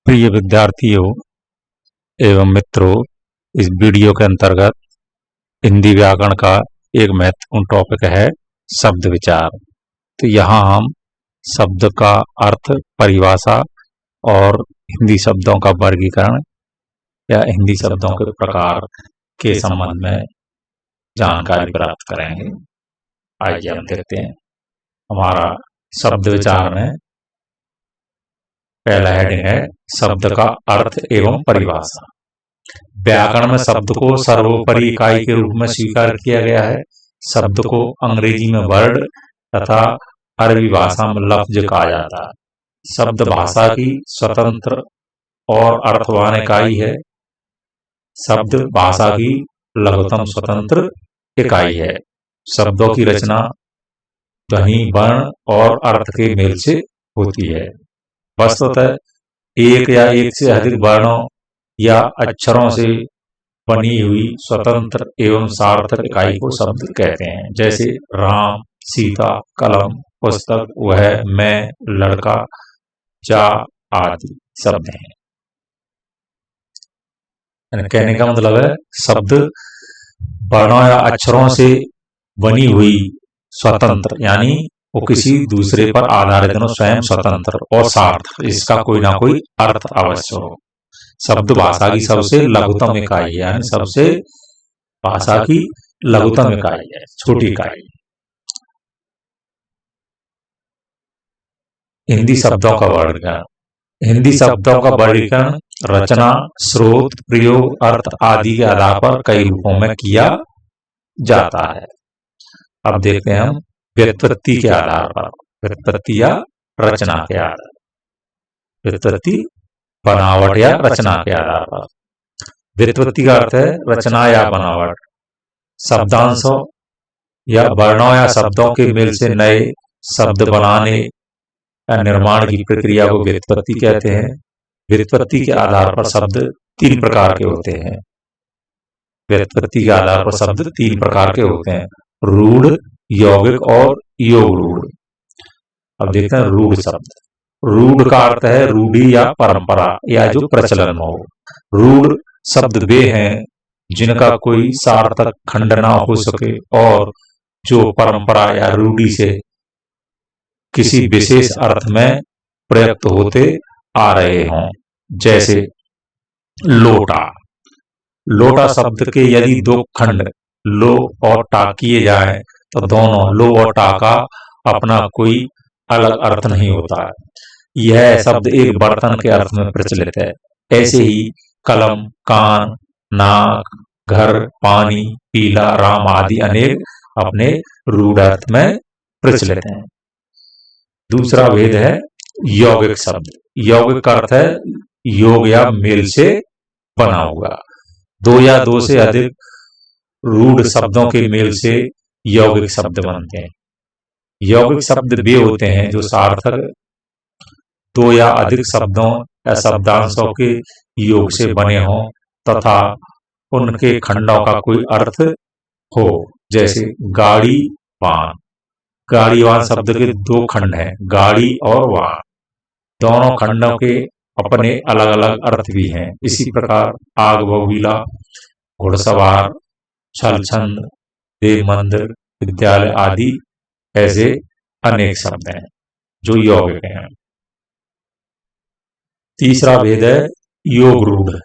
प्रिय विद्यार्थियों एवं मित्रों, इस वीडियो के अंतर्गत हिंदी व्याकरण का एक महत्वपूर्ण टॉपिक है शब्द विचार। तो यहाँ हम शब्द का अर्थ, परिभाषा और हिंदी शब्दों का वर्गीकरण या हिंदी शब्दों के प्रकार के संबंध में जानकारी प्राप्त करेंगे। आइए हम देखते हैं। हमारा शब्द विचार में पहला हेडिंग है शब्द का अर्थ एवं परिभाषा। व्याकरण में शब्द को सर्वोपरि इकाई के रूप में स्वीकार किया गया है। शब्द को अंग्रेजी में वर्ड तथा अरबी भाषा में लफ्ज कहा जाता है। शब्द भाषा की स्वतंत्र और अर्थवान इकाई है। शब्द भाषा की लघुतम स्वतंत्र इकाई है। शब्दों की रचना ध्वनि, वर्ण और अर्थ के मेल से होती है। वस्तुतः एक या एक से अधिक वर्णों या अक्षरों से बनी हुई स्वतंत्र एवं सार्थक इकाई को शब्द कहते हैं। जैसे राम, सीता, कलम, पुस्तक, वह, मैं, लड़का, जा आदि शब्द हैं। कहने का मतलब है शब्द वर्णों या अक्षरों से बनी हुई स्वतंत्र, यानी वो किसी दूसरे पर आधारित न, स्वयं स्वतंत्र और सार्थक, इसका कोई ना कोई अर्थ अवश्य हो। शब्द भाषा की सबसे लघुतम इकाई है, यानी सबसे भाषा की लघुतम इकाई है, छोटी इकाई। हिंदी शब्दों का वर्गीकरण। हिंदी शब्दों का वर्गीकरण रचना, स्रोत, प्रयोग, अर्थ आदि के आधार पर कई रूपों में किया जाता है। अब देखते हैं हम व्युत्पत्ति के आधार पर, व्युत्पत्ति या रचना के आधार, व्युत्पत्ति बनावट या रचना के आधार पर। व्युत्पत्ति का अर्थ है रचना या बनावट। शब्दांशों या वर्णों या शब्दों के मेल से नए शब्द बनाने या निर्माण की प्रक्रिया को व्युत्पत्ति कहते हैं। व्युत्पत्ति के आधार पर शब्द तीन प्रकार के होते हैं। व्युत्पत्ति के आधार पर शब्द तीन प्रकार के होते हैं: रूढ़, यौगिक और योग रूढ़। अब देखते हैं रूढ़ शब्द। रूढ़ का अर्थ है रूढ़ी या परंपरा या जो प्रचलन हो। रूढ़ शब्द वे हैं जिनका कोई सार्थक खंड ना हो सके और जो परंपरा या रूढ़ी से किसी विशेष अर्थ में प्रयुक्त होते आ रहे हों। जैसे लोटा। लोटा शब्द के यदि दो खंड लो और टा किए जाए तो दोनों लो और टा का अपना कोई अलग अर्थ नहीं होता है। यह शब्द एक बर्तन के अर्थ में प्रचलित है। ऐसे ही कलम, कान, नाक, घर, पानी, पीला, राम आदि अनेक अपने रूढ़ अर्थ में प्रचलित हैं। दूसरा भेद है यौगिक शब्द। यौगिक का अर्थ है योग या मेल से बना हुआ। दो या दो से अधिक रूढ़ शब्दों के मेल से यौगिक शब्द बनते हैं। यौगिक शब्द वे होते हैं जो सार्थक दो या अधिक शब्दों या शब्दांशों के योग से बने हों तथा उनके खंडों का कोई अर्थ हो। जैसे गाड़ी, वाहन। गाड़ी वाहन शब्द के दो खंड हैं, गाड़ी और वाहन। दोनों खंडों के अपने अलग अलग अर्थ भी हैं। इसी प्रकार आग बबूला, घुड़सवार, छल छंद, देव मंदिर, विद्यालय आदि ऐसे अनेक शब्द हैं जो यौगिक हैं। तीसरा भेद है योग रूढ़।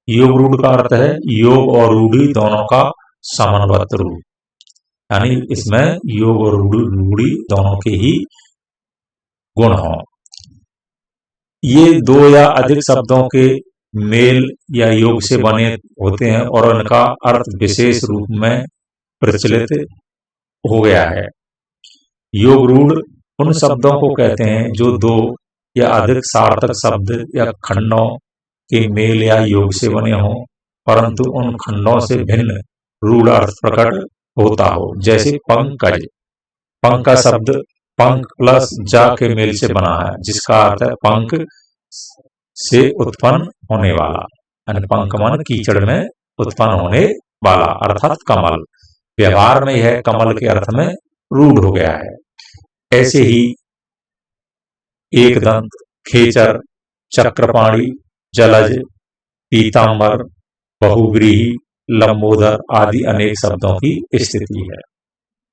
योग रूढ़ का अर्थ है योग और रूढ़ी दोनों का समन्वत रूप, यानी इसमें योग और रूढ़ी दोनों के ही गुण हों। ये दो या अधिक शब्दों के मेल या योग से बने होते हैं और उनका अर्थ विशेष रूप में प्रचलित हो गया है। योग रूढ़ उन शब्दों को कहते हैं जो दो या अधिक सार्थक शब्द या खंडों के मेल या योग से बने हों, परंतु उन खंडों से भिन्न रूढ़ अर्थ प्रकट होता हो। जैसे पंकज। पंक का शब्द पंख प्लस जा के मेल से बना है, जिसका अर्थ है पंख से उत्पन्न होने वाला, यानी पंख मन कीचड़ में उत्पन्न होने वाला अर्थात कमल। व्यवहार में यह कमल के अर्थ में रूढ़ हो गया है। ऐसे ही एकदंत, खेचर, चक्रपाणी, जलज, पीतांबर, बहुव्रीहि, लंबोदर आदि अनेक शब्दों की स्थिति है।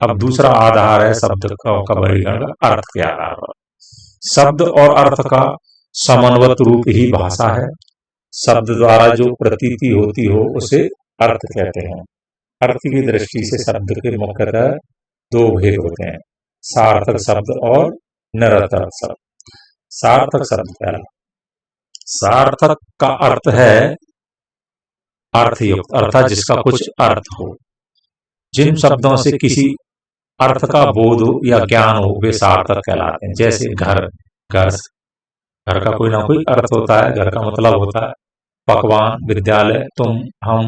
अब दूसरा आधार है शब्द का वर्गीकरण का अर्थ के आधार पर। शब्द और अर्थ का समन्वत रूप ही भाषा है। शब्द द्वारा जो प्रतीति होती हो उसे अर्थ कहते हैं। अर्थ की दृष्टि से शब्द के मुख्यतः दो भेद होते हैं, सार्थक शब्द और निरर्थक शब्द। सार्थक शब्द क्या है? सार्थक का अर्थ है अर्थयुक्त, अर्थात जिसका कुछ अर्थ हो। जिन शब्दों से किसी अर्थ का बोध हो या ज्ञान हो वे सार्थक कहलाते हैं। जैसे घर, घर घर का कोई ना कोई अर्थ होता है, घर का मतलब होता है पकवान, विद्यालय, तुम, हम,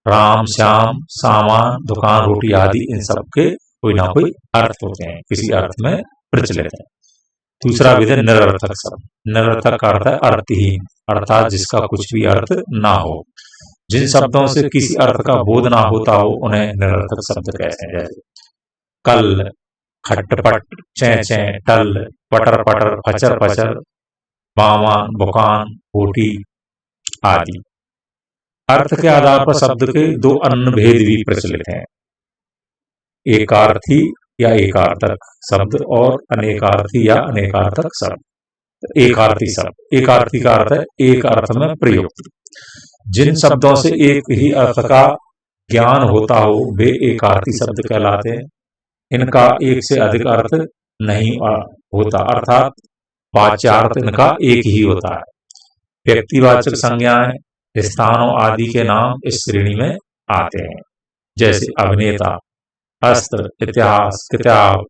राम, श्याम, सामान, दुकान, रोटी आदि इन सब के कोई ना कोई अर्थ होते हैं, किसी अर्थ में प्रचलित है। दूसरा विध है निरर्थक शब्द। निरर्थक का अर्थ है अर्थहीन, अर्थात जिसका कुछ भी अर्थ ना हो। जिन शब्दों से किसी अर्थ का बोध ना होता हो उन्हें निरर्थक शब्द कहते हैं। जैसे कल, खटपट, चै चै, टल, पटर पटर, फचर फचर, बावान, बुकान, बोटी आदि। अर्थ के आधार पर शब्द के दो अन्य भेद भी प्रचलित हैं, एकार्थी या एकार्थक शब्द और अनेकार्थी या अनेकार्थक शब्द। एकार्थी शब्द, एकार्थी का अर्थ है एक अर्थ में प्रयुक्त। जिन शब्दों से एक ही अर्थ का ज्ञान होता हो वे एकार्थी शब्द कहलाते हैं। इनका एक से अधिक अर्थ नहीं होता, अर्थात वाच्यार्थ इनका एक ही होता है। व्यक्तिवाचक संज्ञाएं, स्थानों आदि के नाम इस श्रेणी में आते हैं। जैसे अभिनेता, अस्त्र, इतिहास, किताब,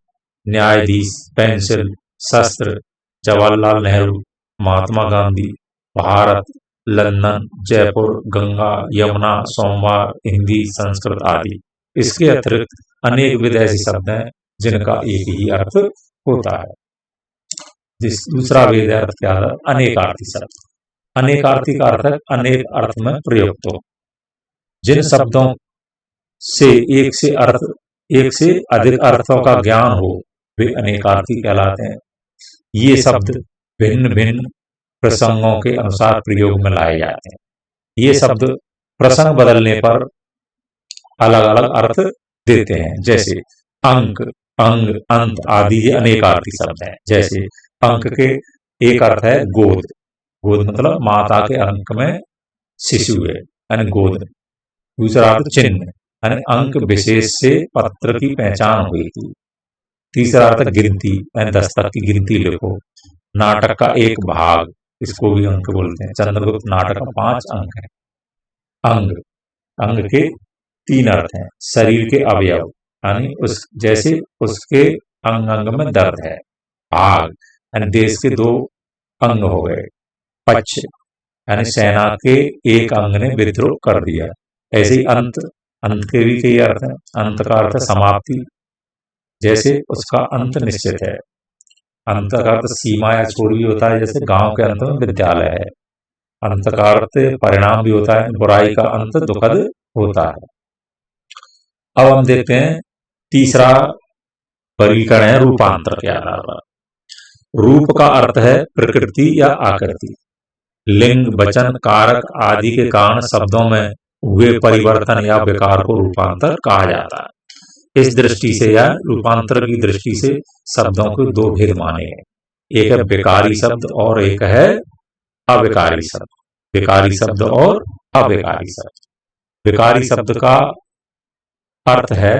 न्यायाधीश, पेंसिल, शस्त्र, जवाहरलाल नेहरू, महात्मा गांधी, भारत, लंदन, जयपुर, गंगा, यमुना, सोमवार, हिंदी, संस्कृत आदि। इसके अतिरिक्त अनेक विदेशी शब्द हैं जिनका एक ही अर्थ होता है। दूसरा वेद अर्थ क्या है? अनेकार्थी शब्द। अनेकार्थी का अर्थ है अनेक अर्थ में प्रयुक्त हो। जिन शब्दों से एक से अधिक अर्थों का ज्ञान हो वे अनेकार्थी कहलाते हैं। ये शब्द भिन्न भिन्न प्रसंगों के अनुसार प्रयोग में लाए जाते हैं। ये शब्द प्रसंग बदलने पर अलग अलग अर्थ देते हैं। जैसे अंक, अंग, अंत आदि ये अनेकार्थी शब्द हैं। जैसे अंक के एक अर्थ है गोद, गोद मतलब माता के अंक में शिशु है यानी गोद। दूसरा अर्थ चिन्ह यानी अंक विशेष से पत्र की पहचान हुई थी। तीसरा अर्थ गिनती यानी दस्तक की गिनती लिखो। नाटक का एक भाग, इसको भी अंक बोलते हैं। चंद्रगुप्त नाटक में 5 अंक है। अंग, अंग के 3 अर्थ हैं, शरीर के अवयव यानी जैसे उसके अंग अंग में दर्द है। भाग यानी देश के 2 अंग हो गए। पक्ष यानी सेना के एक अंग ने विद्रोह कर दिया। ऐसे ही अंत, अंत के भी कई अर्थ हैं। अंत का अर्थ समाप्ति, जैसे उसका अंत निश्चित है। अंत का अर्थ सीमा या छोर भी होता है, जैसे गांव के अंत में विद्यालय है। अंत का अर्थ परिणाम भी होता है, बुराई का अंत दुखद होता है। अब हम देखते हैं तीसरा वर्गीकरण है रूपांतर के आधार पर। रूप का अर्थ है प्रकृति या आकृति। लिंग, वचन, कारक आदि के कारण शब्दों में हुए परिवर्तन या विकार को रूपांतर कहा जाता है। इस दृष्टि से या रूपांतर की दृष्टि से शब्दों के 2 भेद माने हैं। एक है विकारी शब्द और एक है अविकारी शब्द। विकारी शब्द और अविकारी शब्द। विकारी शब्द का अर्थ है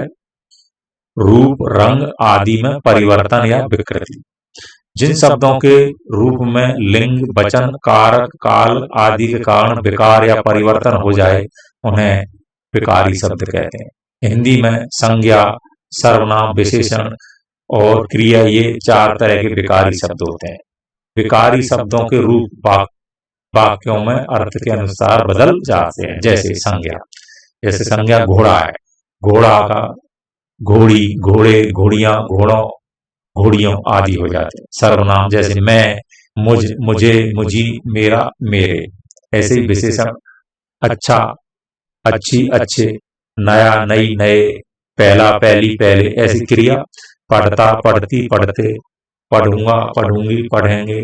रूप, रंग आदि में परिवर्तन या विकृति। जिन शब्दों के रूप में लिंग, वचन, कारक, काल आदि के कारण विकार या परिवर्तन हो जाए उन्हें विकारी शब्द कहते हैं। हिंदी में संज्ञा, सर्वनाम, विशेषण और क्रिया ये 4 तरह के विकारी शब्द होते हैं। विकारी शब्दों के रूप वाक्यों में अर्थ के अनुसार बदल जाते हैं। जैसे संज्ञा, जैसे संज्ञा घोड़ा है, घोड़ा का घोड़ी, घोड़े, घोड़ियां, घोड़ों, घोड़ियों आदि हो जाते हैं। सर्वनाम जैसे मैं, मुझ, मुझे, मुझी, मेरा, मेरे। ऐसे ही विशेषण अच्छा, अच्छी, अच्छे, नया, नई, नए, पहला, पहली, पहले। ऐसी क्रिया पढ़ता, पढ़ती, पढ़ते, पढ़ूंगा, पढ़ूंगी, पढ़ेंगे,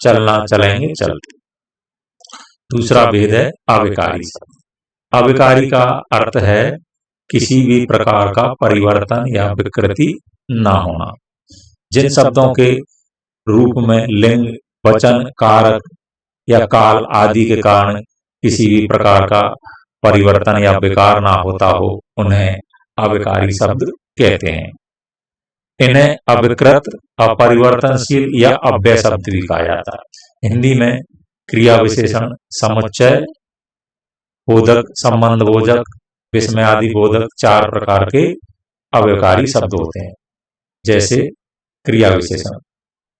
चलना, चलेंगे, चलते। दूसरा भेद है अविकारी शब्द। अविकारी का अर्थ है किसी भी प्रकार का परिवर्तन या विकृति न होना। जिन शब्दों के रूप में लिंग, वचन, कारक या काल आदि के कारण किसी भी प्रकार का परिवर्तन या विकार ना होता हो, उन्हें अविकारी शब्द कहते हैं। इन्हें अविकृत, अपरिवर्तनशील या अव्यय शब्द भी कहा जाता है। हिंदी में क्रिया विशेषण, समुच्चय बोधक, संबंध बोधक, विस्मय आदि बोधक 4 प्रकार के अविकारी शब्द होते हैं। जैसे क्रिया विशेषण,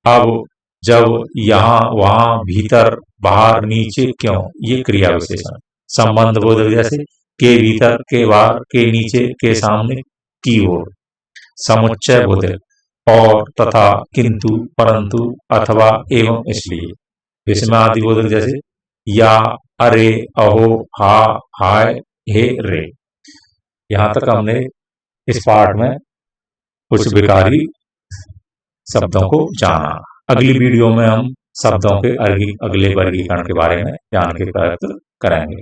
अब, जब, यहाँ, वहां, भीतर, बाहर, नीचे, क्यों, ये क्रिया विशेषण। संबंध बोधक जैसे के भीतर, के बाहर, के नीचे, के सामने, की ओर। समुच्चय बोधक और, तथा, किंतु, परंतु, अथवा, एवं, इसलिए। विस्मय आदि बोधक जैसे या, अरे, अहो, हा, हाय, हे, रे। यहां तक हमने इस पाठ में कुछ विकारी शब्दों को जाना। अगली वीडियो में हम शब्दों के अगले वर्गीकरण के बारे में जानने का प्रयत्न करेंगे।